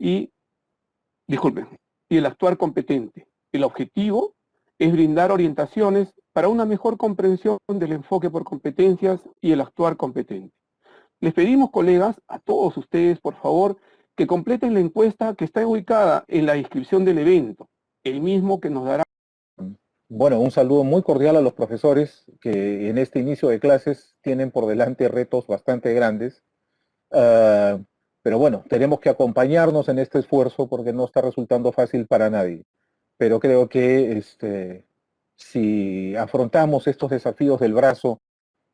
y, disculpen, y el actuar competente. El objetivo es brindar orientaciones para una mejor comprensión del enfoque por competencias y el actuar competente. Les pedimos, colegas, a todos ustedes, por favor, que completen la encuesta que está ubicada en la descripción del evento, el mismo que nos dará. Bueno, un saludo muy cordial a los profesores que en este inicio de clases tienen por delante retos bastante grandes. Pero bueno, tenemos que acompañarnos en este esfuerzo porque no está resultando fácil para nadie. Pero creo que si afrontamos estos desafíos del brazo,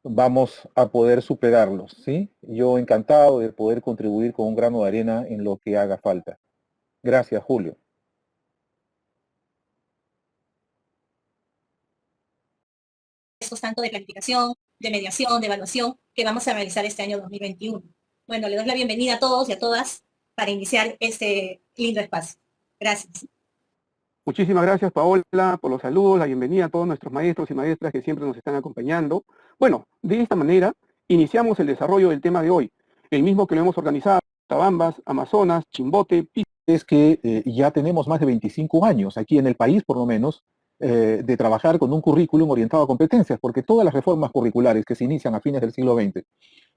vamos a poder superarlos, ¿sí? Yo encantado de poder contribuir con un grano de arena en lo que haga falta. Gracias, Julio. Tanto de planificación, de mediación, de evaluación, que vamos a realizar este año 2021. Bueno, le doy la bienvenida a todos y a todas para iniciar este lindo espacio. Gracias. Muchísimas gracias, Paola, por los saludos, la bienvenida a todos nuestros maestros y maestras que siempre nos están acompañando. Bueno, de esta manera iniciamos el desarrollo del tema de hoy, el mismo que lo hemos organizado en Tabambas, Amazonas, Chimbote, Pisco. Es que ya tenemos más de 25 años, aquí en el país por lo menos, de trabajar con un currículum orientado a competencias, porque todas las reformas curriculares que se inician a fines del siglo XX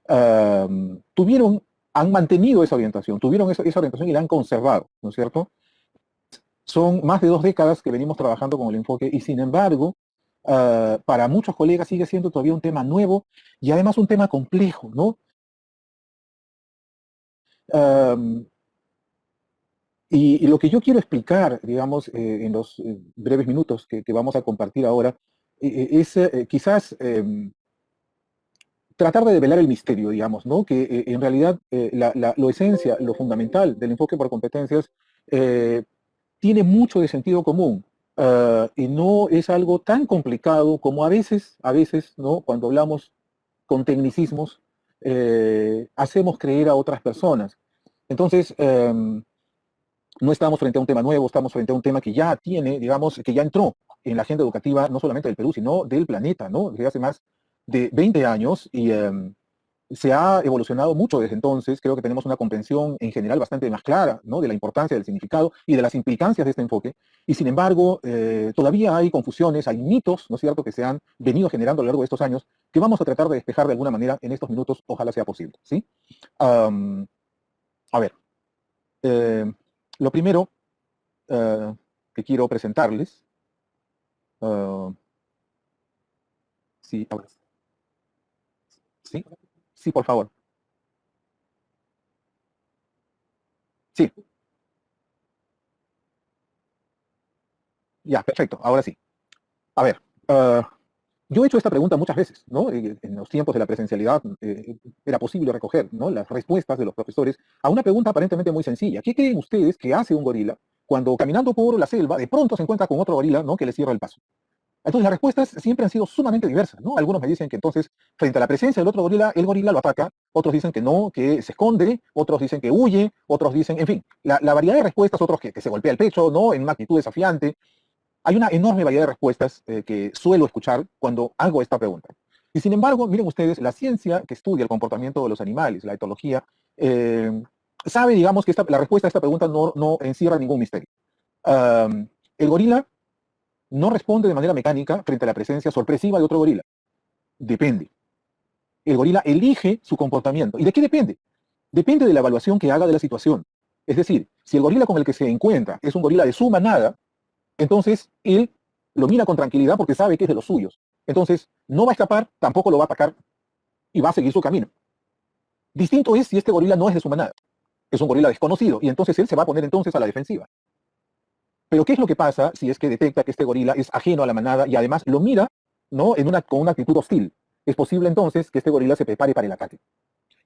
han mantenido esa orientación, tuvieron esa orientación y la han conservado, ¿no es cierto? Son más de 2 décadas que venimos trabajando con el enfoque y sin embargo, para muchos colegas sigue siendo todavía un tema nuevo y además un tema complejo, ¿no? Y lo que yo quiero explicar, digamos, en los breves minutos que vamos a compartir ahora, es quizás tratar de develar el misterio, digamos, ¿no? Que en realidad lo esencia, lo fundamental del enfoque por competencias tiene mucho de sentido común y no es algo tan complicado como a veces, ¿no? Cuando hablamos con tecnicismos, hacemos creer a otras personas. Entonces, no estamos frente a un tema nuevo, estamos frente a un tema que ya tiene, digamos, que ya entró en la agenda educativa, no solamente del Perú, sino del planeta, ¿no? Desde hace más de 20 años y se ha evolucionado mucho desde entonces. Creo que tenemos una comprensión en general bastante más clara, ¿no? De la importancia del significado y de las implicancias de este enfoque. Y sin embargo, todavía hay confusiones, hay mitos, ¿no es cierto?, que se han venido generando a lo largo de estos años, que vamos a tratar de despejar de alguna manera en estos minutos, ojalá sea posible, ¿sí? A ver. Lo primero que quiero presentarles, sí, ahora sí, sí, por favor, sí, ya, perfecto, ahora sí. A ver, yo he hecho esta pregunta muchas veces, ¿no? En los tiempos de la presencialidad era posible recoger, ¿no?, las respuestas de los profesores a una pregunta aparentemente muy sencilla. ¿Qué creen ustedes que hace un gorila cuando caminando por la selva de pronto se encuentra con otro gorila, ¿no?, que le cierra el paso? Entonces las respuestas siempre han sido sumamente diversas, ¿no? Algunos me dicen que entonces, frente a la presencia del otro gorila, el gorila lo ataca, otros dicen que no, que se esconde, otros dicen que huye, otros dicen, en fin, la variedad de respuestas, otros que se golpea el pecho, ¿no?, en una actitud desafiante. Hay una enorme variedad de respuestas que suelo escuchar cuando hago esta pregunta. Y sin embargo, miren ustedes, la ciencia que estudia el comportamiento de los animales, la etología, sabe, digamos, que la respuesta a esta pregunta no encierra ningún misterio. El gorila no responde de manera mecánica frente a la presencia sorpresiva de otro gorila. Depende. El gorila elige su comportamiento. ¿Y de qué depende? Depende de la evaluación que haga de la situación. Es decir, si el gorila con el que se encuentra es un gorila de su manada, entonces él lo mira con tranquilidad porque sabe que es de los suyos. Entonces no va a escapar, tampoco lo va a atacar y va a seguir su camino. Distinto es si este gorila no es de su manada. Es un gorila desconocido y entonces él se va a poner entonces a la defensiva. Pero ¿qué es lo que pasa si es que detecta que este gorila es ajeno a la manada y además lo mira, ¿no?, con una actitud hostil? Es posible entonces que este gorila se prepare para el ataque.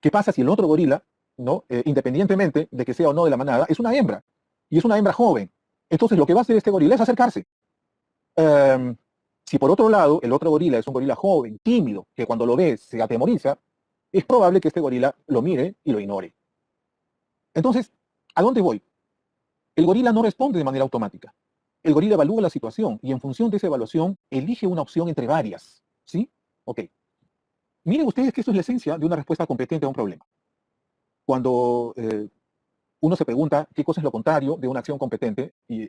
¿Qué pasa si el otro gorila, ¿no?, independientemente de que sea o no de la manada, es una hembra? Y es una hembra joven. Entonces lo que va a hacer este gorila es acercarse. Si por otro lado el otro gorila es un gorila joven, tímido, que cuando lo ve se atemoriza, es probable que este gorila lo mire y lo ignore. Entonces, ¿a dónde voy? El gorila no responde de manera automática. El gorila evalúa la situación y en función de esa evaluación elige una opción entre varias. ¿Sí? Ok. Miren ustedes que esto es la esencia de una respuesta competente a un problema. Cuando uno se pregunta qué cosa es lo contrario de una acción competente y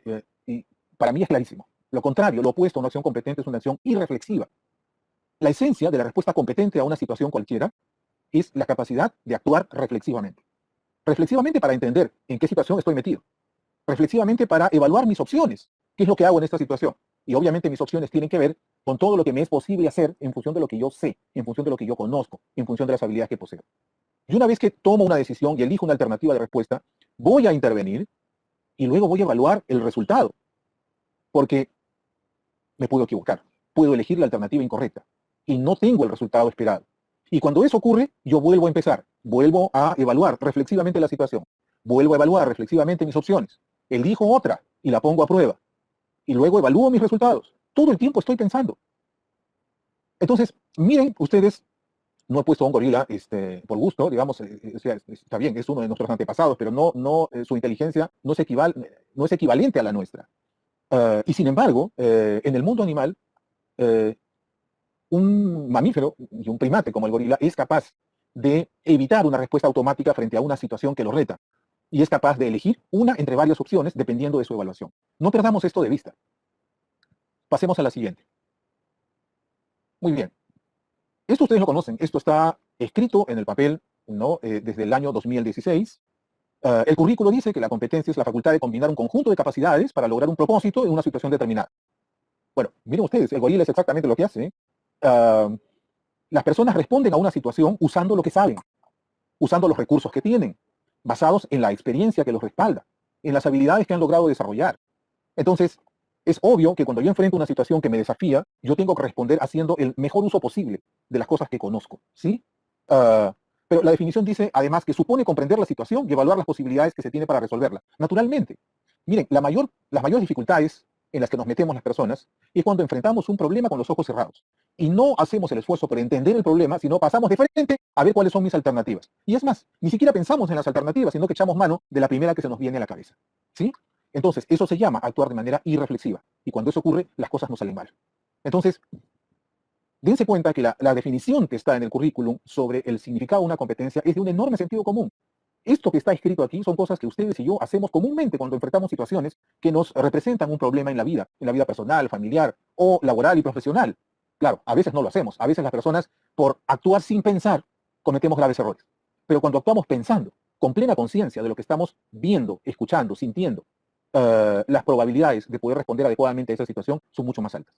para mí es clarísimo. Lo contrario, lo opuesto a una acción competente es una acción irreflexiva. La esencia de la respuesta competente a una situación cualquiera es la capacidad de actuar reflexivamente. Reflexivamente para entender en qué situación estoy metido. Reflexivamente para evaluar mis opciones. ¿Qué es lo que hago en esta situación? Y obviamente mis opciones tienen que ver con todo lo que me es posible hacer en función de lo que yo sé, en función de lo que yo conozco, en función de las habilidades que poseo. Y una vez que tomo una decisión y elijo una alternativa de respuesta, voy a intervenir y luego voy a evaluar el resultado. Porque me puedo equivocar, puedo elegir la alternativa incorrecta y no tengo el resultado esperado. Y cuando eso ocurre, yo vuelvo a empezar, vuelvo a evaluar reflexivamente la situación, vuelvo a evaluar reflexivamente mis opciones, elijo otra y la pongo a prueba y luego evalúo mis resultados. Todo el tiempo estoy pensando. Entonces, miren ustedes, no he puesto a un gorila por gusto, digamos, o sea, está bien, es uno de nuestros antepasados, pero su inteligencia no es equivalente a la nuestra. Y sin embargo, en el mundo animal, eh, un mamífero y un primate como el gorila es capaz de evitar una respuesta automática frente a una situación que lo reta. Y es capaz de elegir una entre varias opciones dependiendo de su evaluación. No perdamos esto de vista. Pasemos a la siguiente. Muy bien. Esto ustedes lo conocen. Esto está escrito en el papel, ¿no? Desde el año 2016. El currículo dice que la competencia es la facultad de combinar un conjunto de capacidades para lograr un propósito en una situación determinada. Bueno, miren ustedes, el gorila es exactamente lo que hace. Las personas responden a una situación usando lo que saben, usando los recursos que tienen, basados en la experiencia que los respalda, en las habilidades que han logrado desarrollar. Entonces, es obvio que cuando yo enfrento una situación que me desafía, yo tengo que responder haciendo el mejor uso posible de las cosas que conozco, ¿sí? Pero la definición dice, además, que supone comprender la situación y evaluar las posibilidades que se tiene para resolverla. Naturalmente. Miren, las mayores dificultades en las que nos metemos las personas es cuando enfrentamos un problema con los ojos cerrados y no hacemos el esfuerzo por entender el problema, sino pasamos de frente a ver cuáles son mis alternativas. Y es más, ni siquiera pensamos en las alternativas, sino que echamos mano de la primera que se nos viene a la cabeza. ¿Sí? Entonces, eso se llama actuar de manera irreflexiva. Y cuando eso ocurre, las cosas no salen mal. Entonces, dense cuenta que la definición que está en el currículum sobre el significado de una competencia es de un enorme sentido común. Esto que está escrito aquí son cosas que ustedes y yo hacemos comúnmente cuando enfrentamos situaciones que nos representan un problema en la vida personal, familiar o laboral y profesional. Claro, a veces no lo hacemos. A veces las personas, por actuar sin pensar, cometemos graves errores. Pero cuando actuamos pensando, con plena conciencia de lo que estamos viendo, escuchando, sintiendo, las probabilidades de poder responder adecuadamente a esa situación son mucho más altas.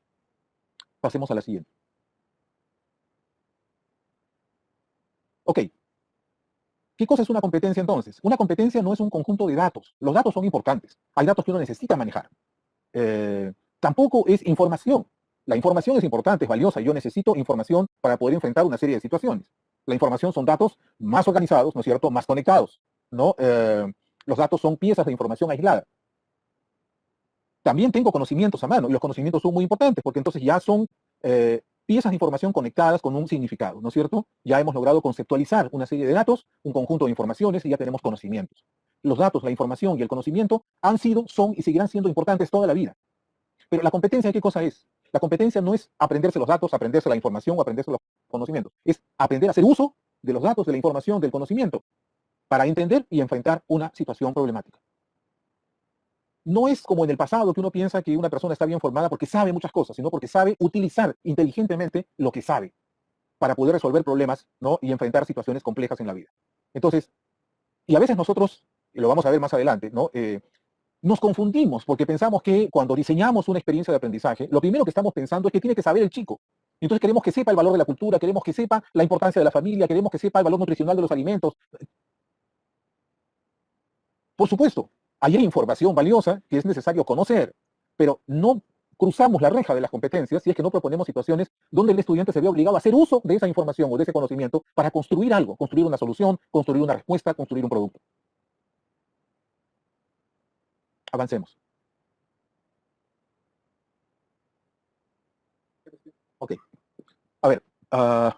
Pasemos a la siguiente. Ok. ¿Qué cosa es una competencia entonces? Una competencia no es un conjunto de datos. Los datos son importantes. Hay datos que uno necesita manejar. Tampoco es información. La información es importante, es valiosa. Yo necesito información para poder enfrentar una serie de situaciones. La información son datos más organizados, ¿no es cierto?, más conectados, ¿no? Los datos son piezas de información aislada. También tengo conocimientos a mano y los conocimientos son muy importantes porque entonces ya son piezas de información conectadas con un significado, ¿no es cierto? Ya hemos logrado conceptualizar una serie de datos, un conjunto de informaciones y ya tenemos conocimientos. Los datos, la información y el conocimiento han sido, son y seguirán siendo importantes toda la vida. Pero la competencia, ¿qué cosa es? La competencia no es aprenderse los datos, aprenderse la información o aprenderse los conocimientos. Es aprender a hacer uso de los datos, de la información, del conocimiento para entender y enfrentar una situación problemática. No es como en el pasado que uno piensa que una persona está bien formada porque sabe muchas cosas, sino porque sabe utilizar inteligentemente lo que sabe para poder resolver problemas, ¿no? Y enfrentar situaciones complejas en la vida. Entonces, y a veces nosotros, y lo vamos a ver más adelante, ¿no? Nos confundimos porque pensamos que cuando diseñamos una experiencia de aprendizaje, lo primero que estamos pensando es que tiene que saber el chico. Entonces queremos que sepa el valor de la cultura, queremos que sepa la importancia de la familia, queremos que sepa el valor nutricional de los alimentos. Por supuesto, hay información valiosa que es necesario conocer, pero no cruzamos la reja de las competencias si es que no proponemos situaciones donde el estudiante se ve obligado a hacer uso de esa información o de ese conocimiento para construir algo, construir una solución, construir una respuesta, construir un producto. Avancemos. Ok. A ver,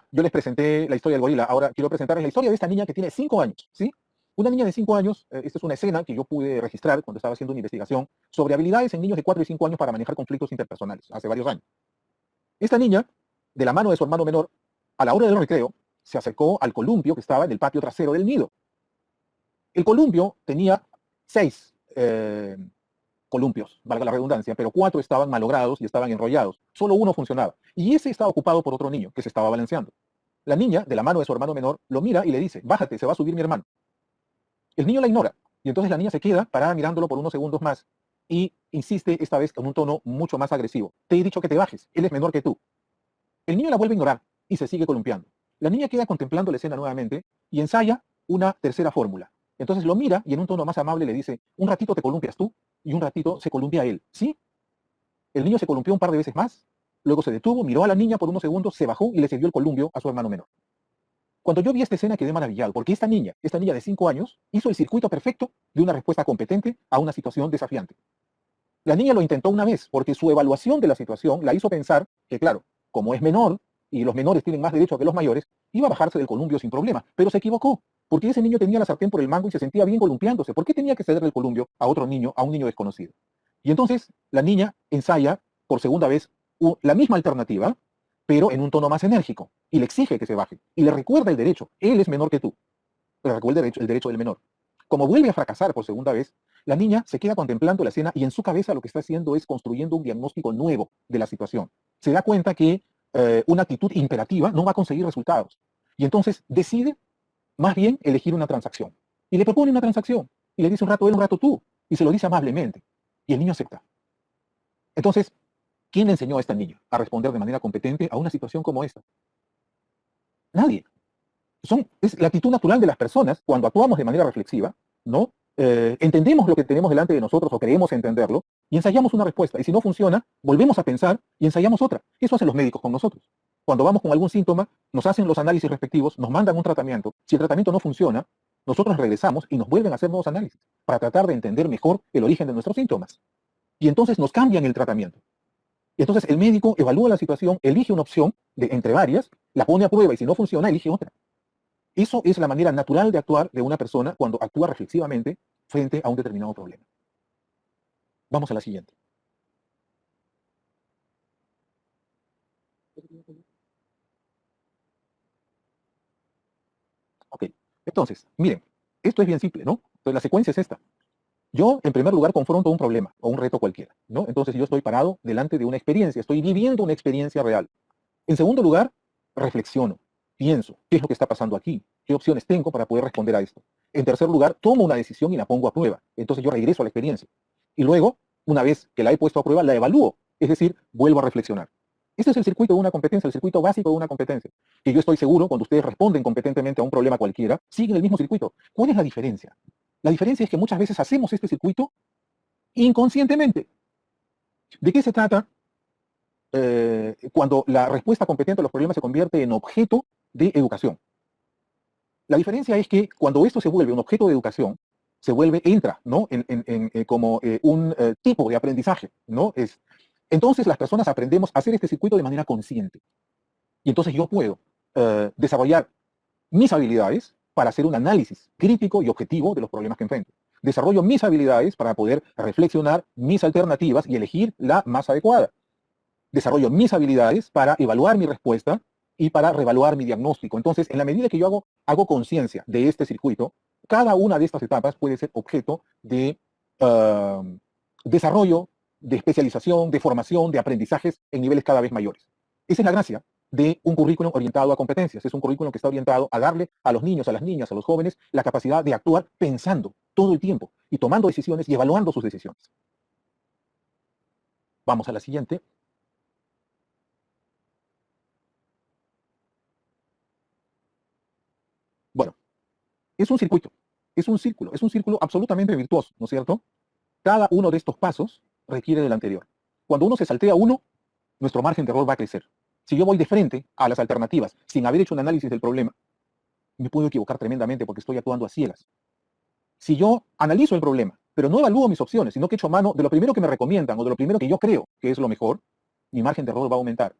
yo les presenté la historia del gorila. Ahora quiero presentarles la historia de esta niña que tiene 5 años, ¿sí? Una niña de 5 años, esta es una escena que yo pude registrar cuando estaba haciendo una investigación sobre habilidades en niños de 4 y 5 años para manejar conflictos interpersonales, hace varios años. Esta niña, de la mano de su hermano menor, a la hora del recreo, se acercó al columpio que estaba en el patio trasero del nido. El columpio tenía 6 columpios, valga la redundancia, pero 4 estaban malogrados y estaban enrollados. Solo uno funcionaba. Y ese estaba ocupado por otro niño que se estaba balanceando. La niña, de la mano de su hermano menor, lo mira y le dice, bájate, se va a subir mi hermano. El niño la ignora. Y entonces la niña se queda parada mirándolo por unos segundos más y insiste esta vez con un tono mucho más agresivo. Te he dicho que te bajes, él es menor que tú. El niño la vuelve a ignorar y se sigue columpiando. La niña queda contemplando la escena nuevamente y ensaya una tercera fórmula. Entonces lo mira y en un tono más amable le dice, un ratito te columpias tú y un ratito se columpia él. ¿Sí? El niño se columpió un par de veces más, luego se detuvo, miró a la niña por unos segundos, se bajó y le cedió el columpio a su hermano menor. Cuando yo vi esta escena quedé maravillado, porque esta niña de 5 años, hizo el circuito perfecto de una respuesta competente a una situación desafiante. La niña lo intentó una vez, porque su evaluación de la situación la hizo pensar que, claro, como es menor, y los menores tienen más derecho que los mayores, iba a bajarse del columpio sin problema, pero se equivocó, porque ese niño tenía la sartén por el mango y se sentía bien columpiándose. ¿Por qué tenía que cederle el columpio a otro niño, a un niño desconocido? Y entonces la niña ensaya por segunda vez la misma alternativa, pero en un tono más enérgico, y le exige que se baje, y le recuerda el derecho, él es menor que tú, le recuerda el derecho del menor. Como vuelve a fracasar por segunda vez, la niña se queda contemplando la escena y en su cabeza lo que está haciendo es construyendo un diagnóstico nuevo de la situación. Se da cuenta que una actitud imperativa no va a conseguir resultados. Y entonces decide más bien elegir una transacción. Y le propone una transacción. Y le dice un rato él, un rato tú. Y se lo dice amablemente. Y el niño acepta. Entonces, ¿quién le enseñó a esta niña a responder de manera competente a una situación como esta? Nadie. Es la actitud natural de las personas cuando actuamos de manera reflexiva, ¿no? Entendemos lo que tenemos delante de nosotros o creemos entenderlo y ensayamos una respuesta. Y si no funciona, volvemos a pensar y ensayamos otra. Eso hacen los médicos con nosotros. Cuando vamos con algún síntoma, nos hacen los análisis respectivos, nos mandan un tratamiento. Si el tratamiento no funciona, nosotros regresamos y nos vuelven a hacer nuevos análisis para tratar de entender mejor el origen de nuestros síntomas. Y entonces nos cambian el tratamiento. Y entonces el médico evalúa la situación, elige una opción entre varias, la pone a prueba y si no funciona, elige otra. Eso es la manera natural de actuar de una persona cuando actúa reflexivamente frente a un determinado problema. Vamos a la siguiente. Ok, entonces, miren, esto es bien simple, ¿no? Entonces la secuencia es esta. Yo, en primer lugar, confronto un problema o un reto cualquiera, ¿no? Entonces yo estoy parado delante de una experiencia, estoy viviendo una experiencia real. En segundo lugar, reflexiono, pienso, ¿qué es lo que está pasando aquí? ¿Qué opciones tengo para poder responder a esto? En tercer lugar, tomo una decisión y la pongo a prueba. Entonces yo regreso a la experiencia. Y luego, una vez que la he puesto a prueba, la evalúo. Es decir, vuelvo a reflexionar. Este es el circuito de una competencia, el circuito básico de una competencia. Y yo estoy seguro, cuando ustedes responden competentemente a un problema cualquiera, siguen el mismo circuito. ¿Cuál es la diferencia? La diferencia es que muchas veces hacemos este circuito inconscientemente. ¿De qué se trata cuando la respuesta competente a los problemas se convierte en objeto de educación? La diferencia es que cuando esto se vuelve un objeto de educación, entra, ¿no? Como un tipo de aprendizaje, ¿no? Entonces las personas aprendemos a hacer este circuito de manera consciente. Y entonces yo puedo desarrollar mis habilidades para hacer un análisis crítico y objetivo de los problemas que enfrento. Desarrollo mis habilidades para poder reflexionar mis alternativas y elegir la más adecuada. Desarrollo mis habilidades para evaluar mi respuesta y para reevaluar mi diagnóstico. Entonces, en la medida que yo hago conciencia de este circuito, cada una de estas etapas puede ser objeto de desarrollo, de especialización, de formación, de aprendizajes en niveles cada vez mayores. Esa es la gracia de un currículum orientado a competencias. Es un currículum que está orientado a darle a los niños, a las niñas, a los jóvenes la capacidad de actuar pensando todo el tiempo y tomando decisiones y evaluando sus decisiones. Vamos a la siguiente. Bueno, es un circuito, es un círculo absolutamente virtuoso, ¿no es cierto? Cada uno de estos pasos requiere del anterior. Cuando uno se saltea uno, nuestro margen de error va a crecer. Si yo voy de frente a las alternativas sin haber hecho un análisis del problema, me puedo equivocar tremendamente porque estoy actuando a ciegas. Si yo analizo el problema, pero no evalúo mis opciones, sino que echo mano de lo primero que me recomiendan o de lo primero que yo creo que es lo mejor, mi margen de error va a aumentar.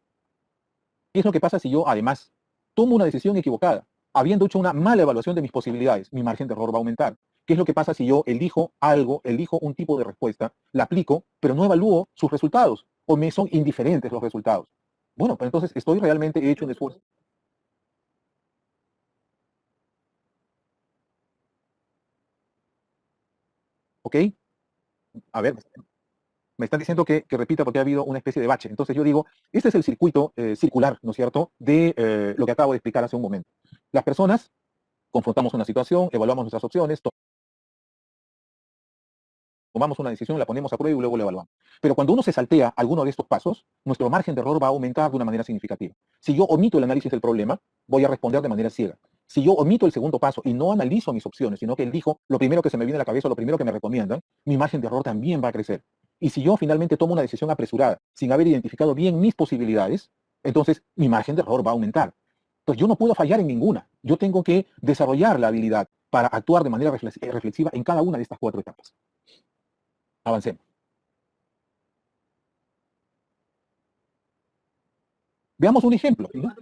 ¿Qué es lo que pasa si yo, además, tomo una decisión equivocada? Habiendo hecho una mala evaluación de mis posibilidades, mi margen de error va a aumentar. ¿Qué es lo que pasa si yo elijo algo, elijo un tipo de respuesta, la aplico, pero no evalúo sus resultados o me son indiferentes los resultados? Bueno, pues entonces estoy realmente hecho un esfuerzo. Ok, ¿ok? A ver, me están diciendo que repita porque ha habido una especie de bache. Entonces yo digo, este es el circuito circular, ¿no es cierto?, de lo que acabo de explicar hace un momento. Las personas confrontamos una situación, evaluamos nuestras opciones, tomamos una decisión, la ponemos a prueba y luego la evaluamos. Pero cuando uno se saltea alguno de estos pasos, nuestro margen de error va a aumentar de una manera significativa. Si yo omito el análisis del problema, voy a responder de manera ciega. Si yo omito el segundo paso y no analizo mis opciones, sino que elijo lo primero que se me viene a la cabeza, lo primero que me recomiendan, mi margen de error también va a crecer. Y si yo finalmente tomo una decisión apresurada, sin haber identificado bien mis posibilidades, entonces mi margen de error va a aumentar. Entonces yo no puedo fallar en ninguna. Yo tengo que desarrollar la habilidad para actuar de manera reflexiva en cada una de estas 4 etapas. Avancemos. Veamos un ejemplo, ¿no?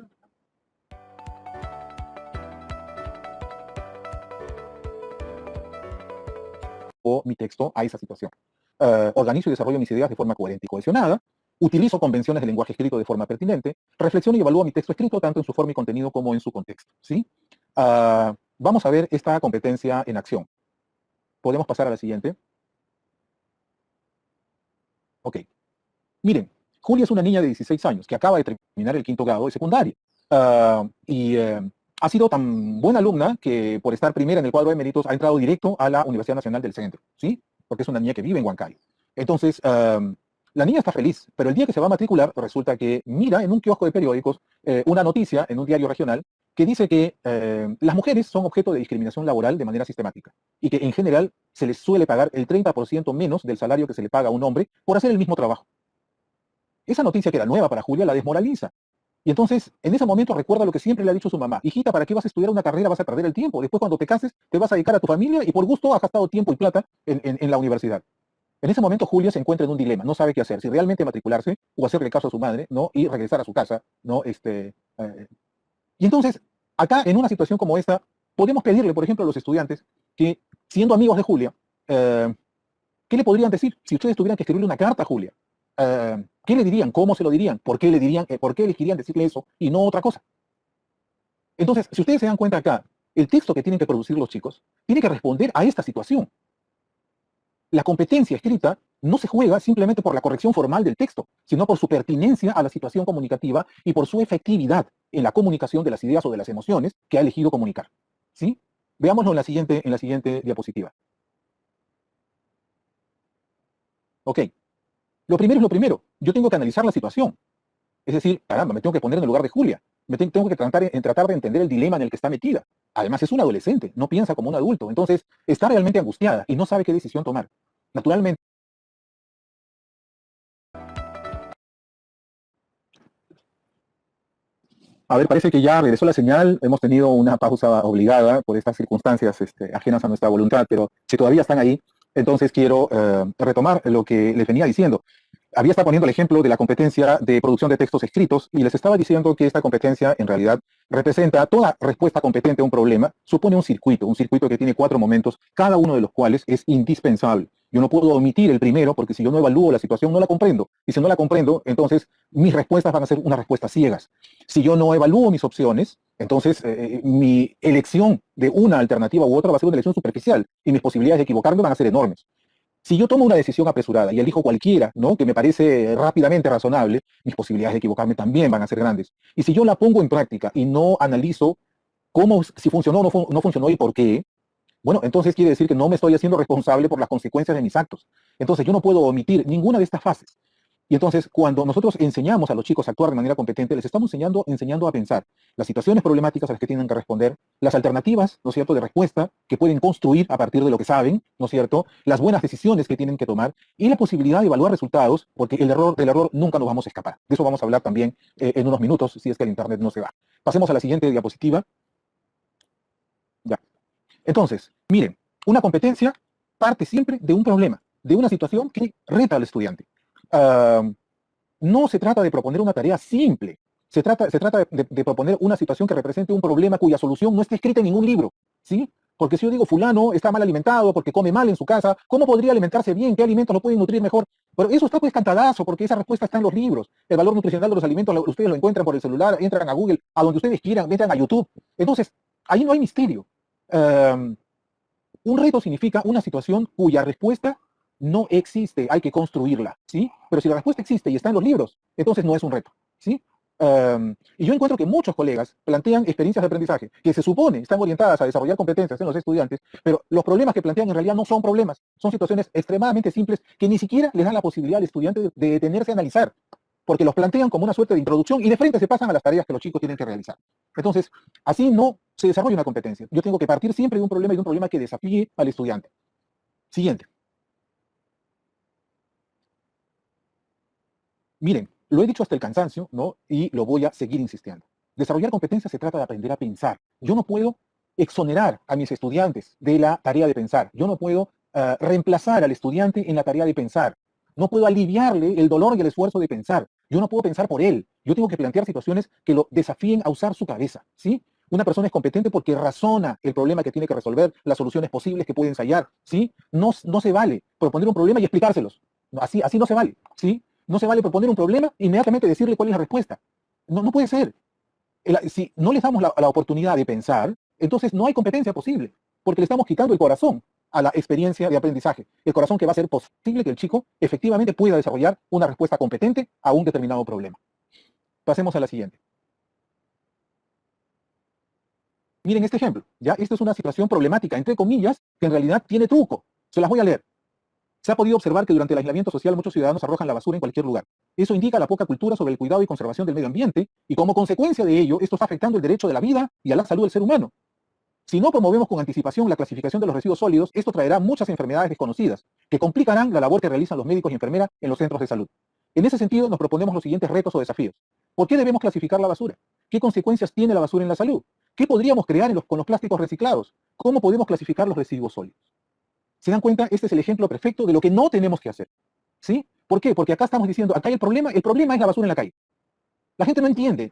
O mi texto a esa situación. Organizo y desarrollo mis ideas de forma coherente y cohesionada. Utilizo convenciones de lenguaje escrito de forma pertinente. Reflexiono y evalúo mi texto escrito tanto en su forma y contenido como en su contexto, ¿sí? Vamos a ver esta competencia en acción. Podemos pasar a la siguiente. Ok. Miren, Julia es una niña de 16 años que acaba de terminar el 5º grado de secundaria. Ha sido tan buena alumna que por estar primera en el cuadro de méritos ha entrado directo a la Universidad Nacional del Centro, ¿sí? Porque es una niña que vive en Huancayo. Entonces, la niña está feliz, pero el día que se va a matricular resulta que mira en un kiosco de periódicos una noticia en un diario regional que dice que las mujeres son objeto de discriminación laboral de manera sistemática y que en general se les suele pagar el 30% menos del salario que se le paga a un hombre por hacer el mismo trabajo. Esa noticia que era nueva para Julia la desmoraliza. Y entonces, en ese momento recuerda lo que siempre le ha dicho su mamá. Hijita, ¿para qué vas a estudiar una carrera? Vas a perder el tiempo. Después cuando te cases, te vas a dedicar a tu familia y por gusto has gastado tiempo y plata en la universidad. En ese momento Julia se encuentra en un dilema, no sabe qué hacer, si realmente matricularse o hacerle caso a su madre, ¿no? Y regresar a su casa, ¿no? Y entonces, acá en una situación como esta, podemos pedirle, por ejemplo, a los estudiantes que, siendo amigos de Julia, ¿qué le podrían decir si ustedes tuvieran que escribirle una carta a Julia? ¿Qué le dirían? ¿Cómo se lo dirían? ¿Por qué le dirían? ¿Por qué elegirían decirle eso y no otra cosa? Entonces, si ustedes se dan cuenta acá, el texto que tienen que producir los chicos tiene que responder a esta situación. La competencia escrita no se juega simplemente por la corrección formal del texto, sino por su pertinencia a la situación comunicativa y por su efectividad en la comunicación de las ideas o de las emociones que ha elegido comunicar. ¿Sí? Veámoslo en la siguiente diapositiva. Ok. Lo primero es lo primero. Yo tengo que analizar la situación. Es decir, caramba, me tengo que poner en el lugar de Julia. Tengo que tratar de entender el dilema en el que está metida. Además, es un adolescente, no piensa como un adulto. Entonces, está realmente angustiada y no sabe qué decisión tomar. Naturalmente. A ver, parece que ya regresó la señal. Hemos tenido una pausa obligada por estas circunstancias ajenas a nuestra voluntad, pero si todavía están ahí, entonces quiero retomar lo que les venía diciendo. Había estado poniendo el ejemplo de la competencia de producción de textos escritos y les estaba diciendo que esta competencia en realidad representa toda respuesta competente a un problema, supone un circuito que tiene 4 momentos, cada uno de los cuales es indispensable. Yo no puedo omitir el primero porque si yo no evalúo la situación no la comprendo. Y si no la comprendo, entonces mis respuestas van a ser unas respuestas ciegas. Si yo no evalúo mis opciones, entonces mi elección de una alternativa u otra va a ser una elección superficial y mis posibilidades de equivocarme van a ser enormes. Si yo tomo una decisión apresurada y elijo cualquiera, ¿no?, que me parece rápidamente razonable, mis posibilidades de equivocarme también van a ser grandes. Y si yo la pongo en práctica y no analizo si funcionó o no funcionó y por qué, bueno, entonces quiere decir que no me estoy haciendo responsable por las consecuencias de mis actos. Entonces yo no puedo omitir ninguna de estas fases. Y entonces, cuando nosotros enseñamos a los chicos a actuar de manera competente, les estamos enseñando a pensar las situaciones problemáticas a las que tienen que responder, las alternativas, ¿no es cierto?, de respuesta que pueden construir a partir de lo que saben, ¿no es cierto?, las buenas decisiones que tienen que tomar y la posibilidad de evaluar resultados, porque del error nunca nos vamos a escapar. De eso vamos a hablar también en unos minutos, si es que el Internet no se va. Pasemos a la siguiente diapositiva. Ya. Entonces, miren, una competencia parte siempre de un problema, de una situación que reta al estudiante. No se trata de proponer una tarea simple, se trata de proponer una situación que represente un problema cuya solución no esté escrita en ningún libro, ¿sí? Porque si yo digo fulano está mal alimentado porque come mal en su casa, ¿cómo podría alimentarse bien? ¿Qué alimentos lo pueden nutrir mejor? Pero eso está pues cantadazo, porque esa respuesta está en los libros. El valor nutricional de los alimentos ustedes lo encuentran por el celular, entran a Google, a donde ustedes quieran, entran a YouTube. Entonces, ahí no hay misterio. Un reto significa una situación cuya respuesta no existe, hay que construirla, ¿sí? Pero si la respuesta existe y está en los libros, entonces no es un reto, ¿sí? Y yo encuentro que muchos colegas plantean experiencias de aprendizaje que se supone están orientadas a desarrollar competencias en los estudiantes, pero los problemas que plantean en realidad no son problemas, son situaciones extremadamente simples que ni siquiera les dan la posibilidad al estudiante de detenerse a analizar, porque los plantean como una suerte de introducción y de frente se pasan a las tareas que los chicos tienen que realizar. Entonces, así no se desarrolla una competencia. Yo tengo que partir siempre de un problema y de un problema que desafíe al estudiante. Siguiente. Miren, lo he dicho hasta el cansancio, ¿no? Y lo voy a seguir insistiendo. Desarrollar competencias se trata de aprender a pensar. Yo no puedo exonerar a mis estudiantes de la tarea de pensar. Yo no puedo reemplazar al estudiante en la tarea de pensar. No puedo aliviarle el dolor y el esfuerzo de pensar. Yo no puedo pensar por él. Yo tengo que plantear situaciones que lo desafíen a usar su cabeza, ¿sí? Una persona es competente porque razona el problema que tiene que resolver, las soluciones posibles que puede ensayar, ¿sí? No, no se vale proponer un problema y explicárselos. Así no se vale, ¿sí? No se vale proponer un problema e inmediatamente decirle cuál es la respuesta. No, no puede ser. Si no les damos la oportunidad de pensar, entonces no hay competencia posible, porque le estamos quitando el corazón a la experiencia de aprendizaje. El corazón que va a hacer posible que el chico efectivamente pueda desarrollar una respuesta competente a un determinado problema. Pasemos a la siguiente. Miren este ejemplo, ¿ya? Esta es una situación problemática, entre comillas, que en realidad tiene truco. Se las voy a leer. Se ha podido observar que durante el aislamiento social muchos ciudadanos arrojan la basura en cualquier lugar. Eso indica la poca cultura sobre el cuidado y conservación del medio ambiente, y como consecuencia de ello, esto está afectando el derecho de la vida y a la salud del ser humano. Si no promovemos con anticipación la clasificación de los residuos sólidos, esto traerá muchas enfermedades desconocidas, que complicarán la labor que realizan los médicos y enfermeras en los centros de salud. En ese sentido, nos proponemos los siguientes retos o desafíos. ¿Por qué debemos clasificar la basura? ¿Qué consecuencias tiene la basura en la salud? ¿Qué podríamos crear con los plásticos reciclados? ¿Cómo podemos clasificar los residuos sólidos? ¿Se dan cuenta? Este es el ejemplo perfecto de lo que no tenemos que hacer. ¿Sí? ¿Por qué? Porque acá estamos diciendo, acá hay el problema es la basura en la calle. La gente no entiende,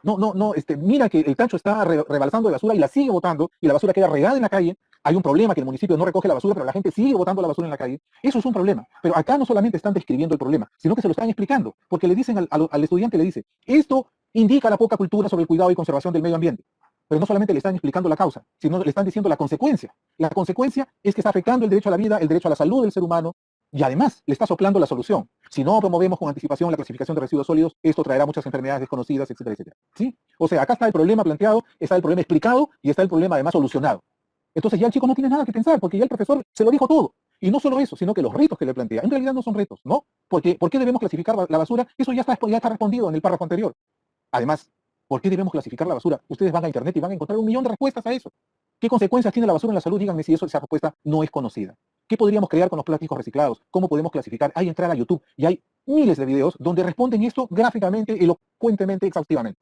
mira que el tacho está rebalsando de basura y la sigue botando y la basura queda regada en la calle. Hay un problema que el municipio no recoge la basura, pero la gente sigue botando la basura en la calle. Eso es un problema. Pero acá no solamente están describiendo el problema, sino que se lo están explicando, porque le dicen al estudiante, le dice, esto indica la poca cultura sobre el cuidado y conservación del medio ambiente. Pero no solamente le están explicando la causa, sino le están diciendo la consecuencia. La consecuencia es que está afectando el derecho a la vida, el derecho a la salud del ser humano, y además le está soplando la solución. Si no promovemos con anticipación la clasificación de residuos sólidos, esto traerá muchas enfermedades desconocidas, etcétera, etcétera. ¿Sí? O sea, acá está el problema planteado, está el problema explicado y está el problema además solucionado. Entonces ya el chico no tiene nada que pensar, porque ya el profesor se lo dijo todo. Y no solo eso, sino que los retos que le plantea, en realidad no son retos, ¿no? Porque, ¿por qué debemos clasificar la basura? Eso ya está respondido en el párrafo anterior. Además, ¿por qué debemos clasificar la basura? Ustedes van a internet y van a encontrar 1.000.000 de respuestas a eso. ¿Qué consecuencias tiene la basura en la salud? Díganme si esa respuesta no es conocida. ¿Qué podríamos crear con los plásticos reciclados? ¿Cómo podemos clasificar? Hay entrar a YouTube y hay miles de videos donde responden esto gráficamente, elocuentemente, exhaustivamente.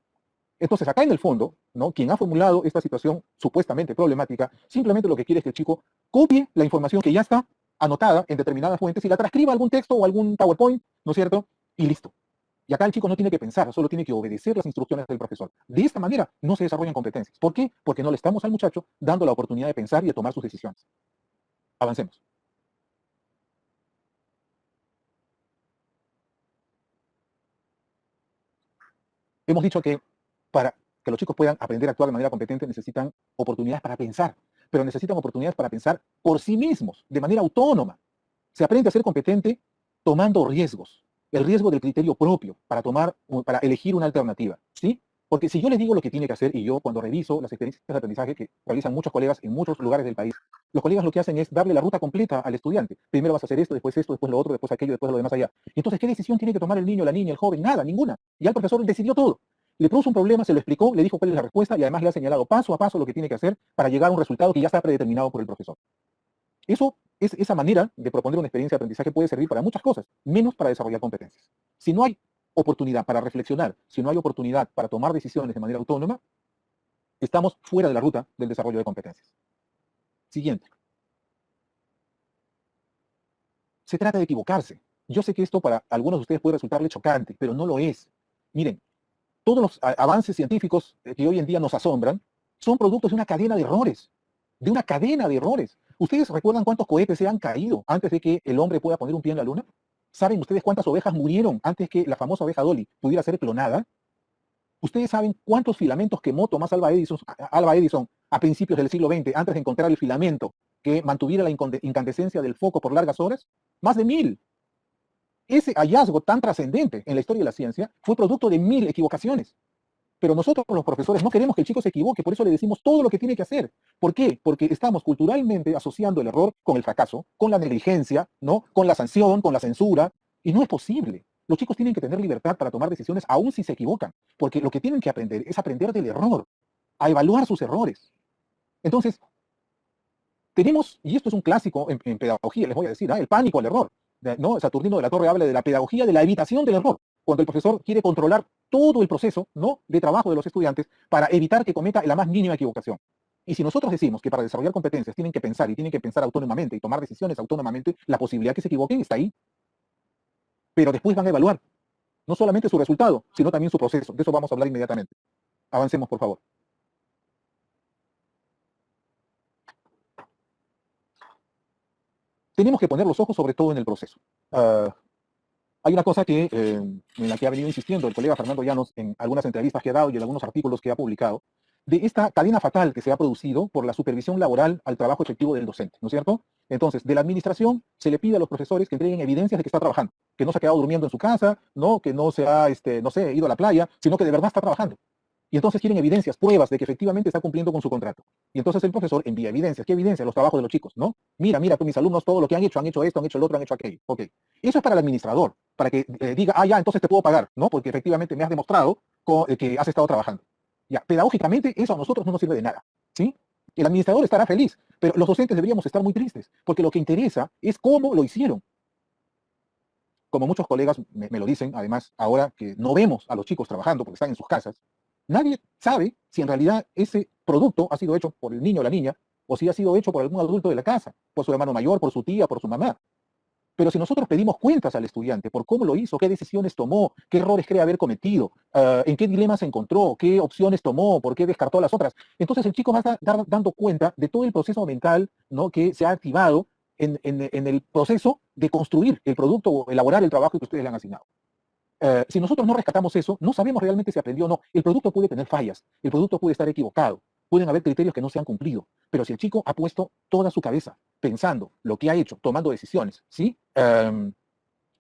Entonces, acá en el fondo, ¿no? Quien ha formulado esta situación supuestamente problemática, simplemente lo que quiere es que el chico copie la información que ya está anotada en determinadas fuentes y la transcriba a algún texto o algún PowerPoint, ¿no es cierto? Y listo. Y acá el chico no tiene que pensar, solo tiene que obedecer las instrucciones del profesor. De esta manera no se desarrollan competencias. ¿Por qué? Porque no le estamos al muchacho dando la oportunidad de pensar y de tomar sus decisiones. Avancemos. Hemos dicho que para que los chicos puedan aprender a actuar de manera competente necesitan oportunidades para pensar, pero necesitan oportunidades para pensar por sí mismos, de manera autónoma. Se aprende a ser competente tomando riesgos, el riesgo del criterio propio para elegir una alternativa, ¿sí? Porque si yo les digo lo que tiene que hacer y yo cuando reviso las experiencias de aprendizaje que realizan muchos colegas en muchos lugares del país, los colegas lo que hacen es darle la ruta completa al estudiante. Primero vas a hacer esto, después lo otro, después aquello, después lo demás allá. Y entonces, ¿qué decisión tiene que tomar el niño, la niña, el joven? Nada, ninguna. Ya el profesor decidió todo. Le puso un problema, se lo explicó, le dijo cuál es la respuesta y además le ha señalado paso a paso lo que tiene que hacer para llegar a un resultado que ya está predeterminado por el profesor. Esa manera de proponer una experiencia de aprendizaje puede servir para muchas cosas, menos para desarrollar competencias. Si no hay oportunidad para reflexionar, si no hay oportunidad para tomar decisiones de manera autónoma, estamos fuera de la ruta del desarrollo de competencias. Siguiente. Se trata de equivocarse. Yo sé que esto para algunos de ustedes puede resultarle chocante, pero no lo es. Miren, todos los avances científicos que hoy en día nos asombran son productos de una cadena de errores. De una cadena de errores. ¿Ustedes recuerdan cuántos cohetes se han caído antes de que el hombre pueda poner un pie en la luna? ¿Saben ustedes cuántas ovejas murieron antes que la famosa oveja Dolly pudiera ser clonada? ¿Ustedes saben cuántos filamentos quemó Tomás Alva Edison a principios del siglo XX antes de encontrar el filamento que mantuviera la incandescencia del foco por largas horas? Más de 1000. Ese hallazgo tan trascendente en la historia de la ciencia fue producto de 1000 equivocaciones. Pero nosotros, los profesores, no queremos que el chico se equivoque, por eso le decimos todo lo que tiene que hacer. ¿Por qué? Porque estamos culturalmente asociando el error con el fracaso, con la negligencia, ¿no? Con la sanción, con la censura, y no es posible. Los chicos tienen que tener libertad para tomar decisiones aun si se equivocan, porque lo que tienen que aprender es aprender del error, a evaluar sus errores. Entonces, tenemos, y esto es un clásico en pedagogía, les voy a decir, el pánico al error, ¿no? Saturnino de la Torre habla de la pedagogía de la evitación del error, cuando el profesor quiere controlar todo el proceso, ¿no?, de trabajo de los estudiantes para evitar que cometa la más mínima equivocación. Y si nosotros decimos que para desarrollar competencias tienen que pensar y tienen que pensar autónomamente y tomar decisiones autónomamente, la posibilidad que se equivoquen está ahí. Pero después van a evaluar no solamente su resultado, sino también su proceso. De eso vamos a hablar inmediatamente. Avancemos, por favor. Tenemos que poner los ojos sobre todo en el proceso. Hay una cosa en la que ha venido insistiendo el colega Fernando Llanos en algunas entrevistas que ha dado y en algunos artículos que ha publicado, de esta cadena fatal que se ha producido por la supervisión laboral al trabajo efectivo del docente, ¿no es cierto? Entonces, de la administración se le pide a los profesores que entreguen evidencias de que está trabajando, que no se ha quedado durmiendo en su casa, ¿no?, que no se ha, no sé, ido a la playa, sino que de verdad está trabajando. Y entonces quieren evidencias, pruebas de que efectivamente está cumpliendo con su contrato. Y entonces el profesor envía evidencias. ¿Qué evidencia? Los trabajos de los chicos, ¿no? Mira, tú, mis alumnos, todo lo que han hecho esto, han hecho el otro, han hecho aquello. Ok. Eso es para el administrador, para que diga, ya, entonces te puedo pagar, ¿no? Porque efectivamente me has demostrado que has estado trabajando. Ya, pedagógicamente eso a nosotros no nos sirve de nada, ¿sí? El administrador estará feliz, pero los docentes deberíamos estar muy tristes, porque lo que interesa es cómo lo hicieron. Como muchos colegas me lo dicen, además, ahora que no vemos a los chicos trabajando porque están en sus casas, nadie sabe si en realidad ese producto ha sido hecho por el niño o la niña, o si ha sido hecho por algún adulto de la casa, por su hermano mayor, por su tía, por su mamá. Pero si nosotros pedimos cuentas al estudiante por cómo lo hizo, qué decisiones tomó, qué errores cree haber cometido, en qué dilemas se encontró, qué opciones tomó, por qué descartó las otras, entonces el chico va a estar dando cuenta de todo el proceso mental, ¿no?, que se ha activado en el proceso de construir el producto o elaborar el trabajo que ustedes le han asignado. Si nosotros no rescatamos eso, no sabemos realmente si aprendió o no. El producto puede tener fallas, el producto puede estar equivocado, pueden haber criterios que no se han cumplido, pero si el chico ha puesto toda su cabeza pensando lo que ha hecho, tomando decisiones, ¿sí?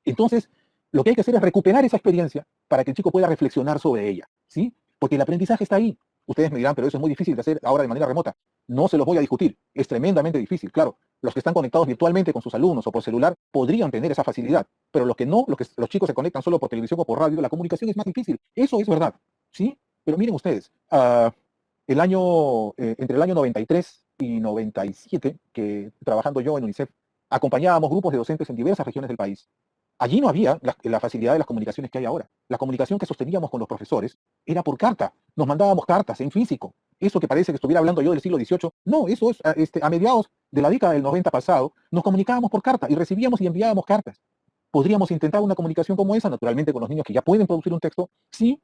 Entonces, lo que hay que hacer es recuperar esa experiencia para que el chico pueda reflexionar sobre ella, ¿sí? Porque el aprendizaje está ahí. Ustedes me dirán, pero eso es muy difícil de hacer ahora de manera remota. No se los voy a discutir, es tremendamente difícil, claro. Los que están conectados virtualmente con sus alumnos o por celular podrían tener esa facilidad, pero los que no, los chicos se conectan solo por televisión o por radio, la comunicación es más difícil. Eso es verdad, ¿sí? Pero miren ustedes, entre el año 93 y 97, que trabajando yo en UNICEF, acompañábamos grupos de docentes en diversas regiones del país. Allí no había la facilidad de las comunicaciones que hay ahora. La comunicación que sosteníamos con los profesores era por carta. Nos mandábamos cartas en físico. Eso que parece que estuviera hablando yo del siglo XVIII, no, eso es a mediados de la década del 90 pasado, nos comunicábamos por carta y recibíamos y enviábamos cartas. ¿Podríamos intentar una comunicación como esa, naturalmente con los niños que ya pueden producir un texto? Sí.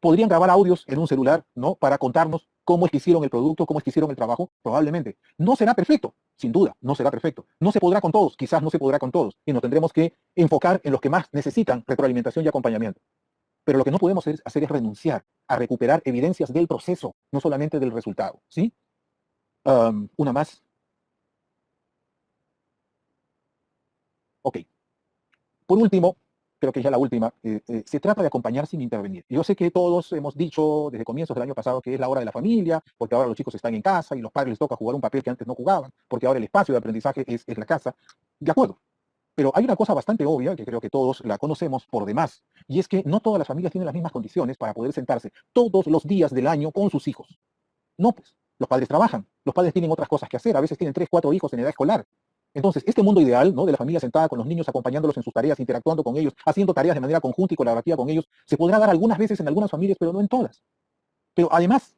¿Podrían grabar audios en un celular, ¿no?, para contarnos cómo es que hicieron el producto, cómo es que hicieron el trabajo? Probablemente. No será perfecto, sin duda, no será perfecto. No se podrá con todos, quizás no se podrá con todos, y nos tendremos que enfocar en los que más necesitan retroalimentación y acompañamiento. Pero lo que no podemos hacer es renunciar a recuperar evidencias del proceso, no solamente del resultado, ¿sí? Una más. Ok. Por último, creo que ya la última, se trata de acompañar sin intervenir. Yo sé que todos hemos dicho desde comienzos del año pasado que es la hora de la familia, porque ahora los chicos están en casa y los padres les toca jugar un papel que antes no jugaban, porque ahora el espacio de aprendizaje es la casa. De acuerdo. Pero hay una cosa bastante obvia, que creo que todos la conocemos por demás, y es que no todas las familias tienen las mismas condiciones para poder sentarse todos los días del año con sus hijos. No, pues, los padres trabajan, los padres tienen otras cosas que hacer, a veces tienen 3, 4 hijos en edad escolar. Entonces, este mundo ideal, ¿no?, de la familia sentada con los niños, acompañándolos en sus tareas, interactuando con ellos, haciendo tareas de manera conjunta y colaborativa con ellos, se podrá dar algunas veces en algunas familias, pero no en todas. Pero además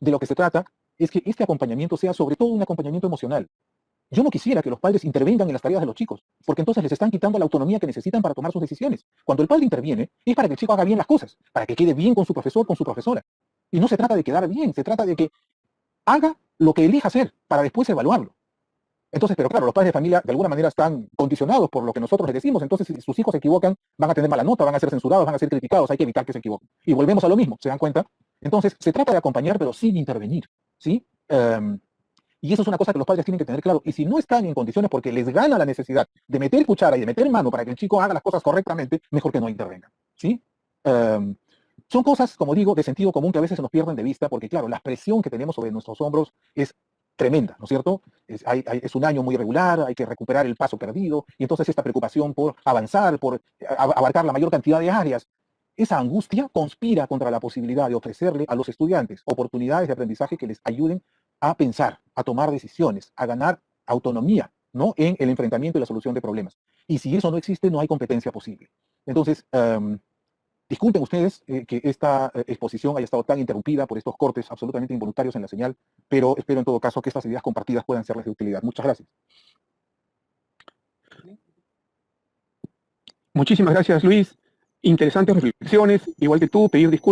de lo que se trata, es que este acompañamiento sea sobre todo un acompañamiento emocional. Yo no quisiera que los padres intervengan en las tareas de los chicos, porque entonces les están quitando la autonomía que necesitan para tomar sus decisiones. Cuando el padre interviene, es para que el chico haga bien las cosas, para que quede bien con su profesor, con su profesora. Y no se trata de quedar bien, se trata de que haga lo que elija hacer, para después evaluarlo. Entonces, pero claro, los padres de familia de alguna manera están condicionados por lo que nosotros les decimos, entonces si sus hijos se equivocan, van a tener mala nota, van a ser censurados, van a ser criticados, hay que evitar que se equivoquen. Y volvemos a lo mismo, ¿se dan cuenta? Entonces, se trata de acompañar, pero sin intervenir, ¿sí? Y eso es una cosa que los padres tienen que tener claro. Y si no están en condiciones porque les gana la necesidad de meter cuchara y de meter mano para que el chico haga las cosas correctamente, mejor que no intervengan, ¿sí? Son cosas, como digo, de sentido común que a veces se nos pierden de vista porque, claro, la presión que tenemos sobre nuestros hombros es tremenda, ¿no es cierto? Es un año muy irregular, hay que recuperar el paso perdido, y entonces esta preocupación por avanzar, por abarcar la mayor cantidad de áreas, esa angustia conspira contra la posibilidad de ofrecerle a los estudiantes oportunidades de aprendizaje que les ayuden a pensar, a tomar decisiones, a ganar autonomía, ¿no? En el enfrentamiento y la solución de problemas. Y si eso no existe, no hay competencia posible. Entonces, disculpen ustedes que esta exposición haya estado tan interrumpida por estos cortes absolutamente involuntarios en la señal, pero espero en todo caso que estas ideas compartidas puedan serles de utilidad. Muchas gracias. Muchísimas gracias, Luis. Interesantes reflexiones. Igual que tú, pedir disculpas